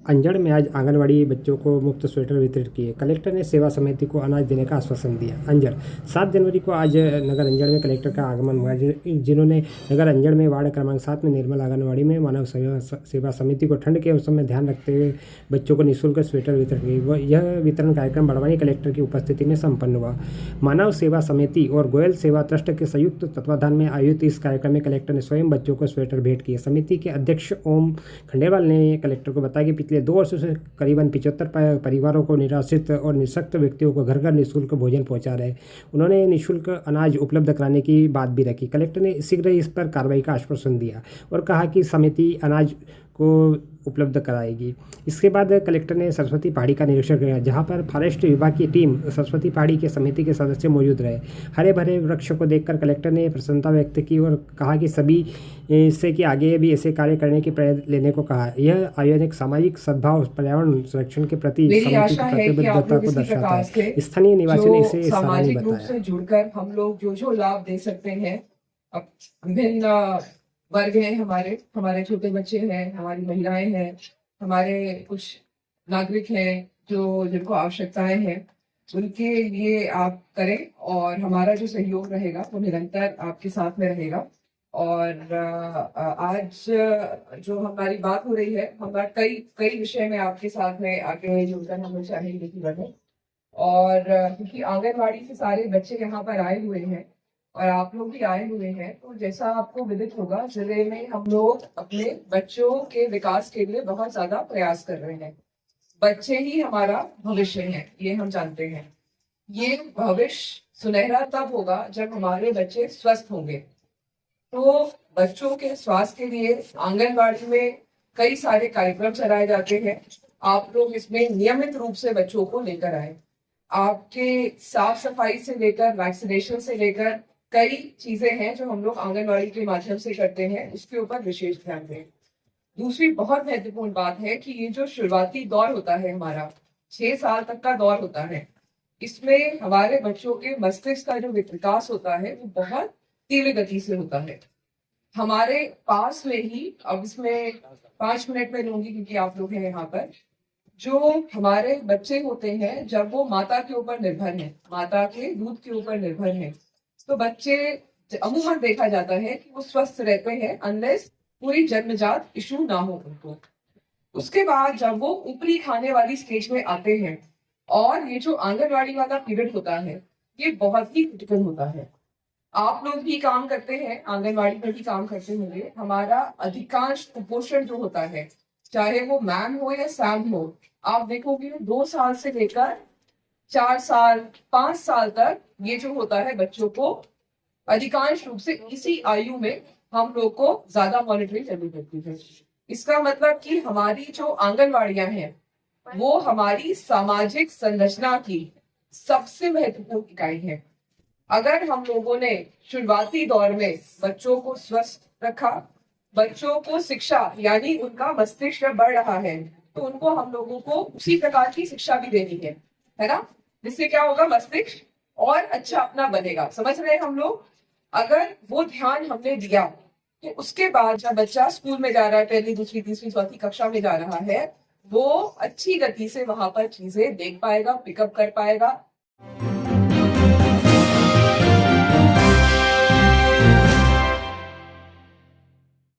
अंजड़ में आज आंगनवाड़ी बच्चों को मुफ्त स्वेटर वितरित किए। कलेक्टर ने सेवा समिति को अनाज देने का आश्वासन दिया। अंजड़ 7 जनवरी को आज नगर अंजड़ में कलेक्टर का आगमन हुआ, जिन्होंने नगर अंजड़ में वार्ड क्रमांक 7 में निर्मल आंगनवाड़ी में मानव सेवा समिति को ठंड के मौसम में ध्यान रखते हुए बच्चों को निःशुल्क स्वेटर वितरण किए। यह वितरण कार्यक्रम बड़वानी कलेक्टर की उपस्थिति में संपन्न हुआ। मानव सेवा समिति और गोयल सेवा ट्रस्ट के संयुक्त तत्वाधान में आयोजित इस कार्यक्रम में कलेक्टर ने स्वयं बच्चों को स्वेटर भेंट किए। समिति के अध्यक्ष ओम खंडेलवाल ने कलेक्टर को बताया कि पिछले 2 वर्षों से करीबन 75 परिवारों को निराश्रित और निःशक्त व्यक्तियों को घर घर निःशुल्क भोजन पहुंचा रहे। उन्होंने निःशुल्क अनाज उपलब्ध कराने की बात भी रखी। कलेक्टर ने शीघ्र इस पर कार्रवाई का आश्वासन दिया और कहा कि समिति अनाज को उपलब्ध कराएगी। इसके बाद कलेक्टर ने सरस्वती पहाड़ी का निरीक्षण किया, जहां पर फॉरेस्ट विभाग की टीम सरस्वती पहाड़ी के समिति के सदस्य मौजूद रहे। हरे भरे वृक्ष को देखकर कलेक्टर ने प्रसन्नता व्यक्त की और कहा कि सभी से कि आगे भी ऐसे कार्य करने की प्रेरणा लेने को कहा। यह आयोजन एक सामाजिक सद्भाव पर्यावरण संरक्षण के प्रति समिति की प्रतिबद्धता को दर्शाता है। स्थानीय निवासियों ने इसे सामाजिक रूप से जुड़कर हम लोग जो लाभ दे सकते हैं, अब विभिन्न वर्ग हैं, हमारे छोटे बच्चे हैं, हमारी महिलाएं हैं, हमारे कुछ नागरिक हैं जिनको आवश्यकताएं हैं, उनके लिए आप करें और हमारा जो सहयोग रहेगा वो निरंतर आपके साथ में रहेगा। और आज जो हमारी बात हो रही है, हमारा कई विषय में आपके साथ में आगे जुड़कर हम लोग चाहेंगे कि बढ़े। और क्योंकि आंगनवाड़ी से सारे बच्चे यहाँ पर आए हुए हैं और आप लोग भी आए हुए हैं, तो जैसा आपको विदित होगा, जिले में हम लोग अपने बच्चों के विकास के लिए बहुत ज्यादा प्रयास कर रहे हैं। बच्चे ही हमारा भविष्य है, ये हम जानते हैं। ये भविष्य सुनहरा तब होगा जब हमारे बच्चे स्वस्थ होंगे। तो बच्चों के स्वास्थ्य के लिए आंगनबाड़ी में कई सारे कार्यक्रम चलाए जाते हैं। आप लोग इसमें नियमित रूप से बच्चों को लेकर आए। आपके साफ सफाई से लेकर वैक्सीनेशन से लेकर कई चीजें हैं जो हम लोग आंगनबाड़ी के माध्यम से करते हैं, उसके ऊपर विशेष ध्यान दें। दूसरी बहुत महत्वपूर्ण बात है कि ये जो शुरुआती दौर होता है, हमारा 6 साल तक का दौर होता है, इसमें हमारे बच्चों के मस्तिष्क का जो विकास होता है वो बहुत तीव्र गति से होता है। हमारे पास में ही, अब इसमें 5 मिनट में लूंगी क्योंकि आप लोग हैं यहाँ पर, जो हमारे बच्चे होते हैं जब वो माता के ऊपर निर्भर हैं, माता के दूध के ऊपर निर्भर हैं, तो बच्चे अमूमन देखा जाता है कि वो स्वस्थ रहते हैं अनलेस पूरी जन्मजात इशू ना हो उनको। उसके बाद जब वो ऊपरी खाने वाली स्टेज में आते हैं और ये जो आंगनवाड़ी वाला पीरियड होता है, ये बहुत ही क्रिटिकल होता है। आप लोग भी काम करते हैं, आंगनवाड़ी में भी काम करते होंगे। हमारा अधिकांश कुपोषण जो होता है, चाहे वो मैम हो या सैम हो, आप देखोगे 2 साल से लेकर 4 साल 5 साल तक ये जो होता है बच्चों को, अधिकांश रूप से इसी आयु में हम लोग को ज्यादा मॉनिटरिंग करनी पड़ती है। इसका मतलब कि हमारी जो आंगनवाड़ियां हैं वो हमारी सामाजिक संरचना की सबसे महत्वपूर्ण इकाई है। अगर हम लोगों ने शुरुआती दौर में बच्चों को स्वस्थ रखा, बच्चों को शिक्षा यानी उनका मस्तिष्क बढ़ रहा है, तो उनको हम लोगों को उसी प्रकार की शिक्षा भी देनी है ना, जिससे क्या होगा, मस्तिष्क और अच्छा अपना बनेगा। समझ रहे हैं हम लोग? अगर वो ध्यान हमने दिया तो उसके बाद जब बच्चा स्कूल में जा रहा है, पहली दूसरी तीसरी चौथी कक्षा में जा रहा है, वो अच्छी गति से वहां पर चीजें देख पाएगा, पिकअप कर पाएगा।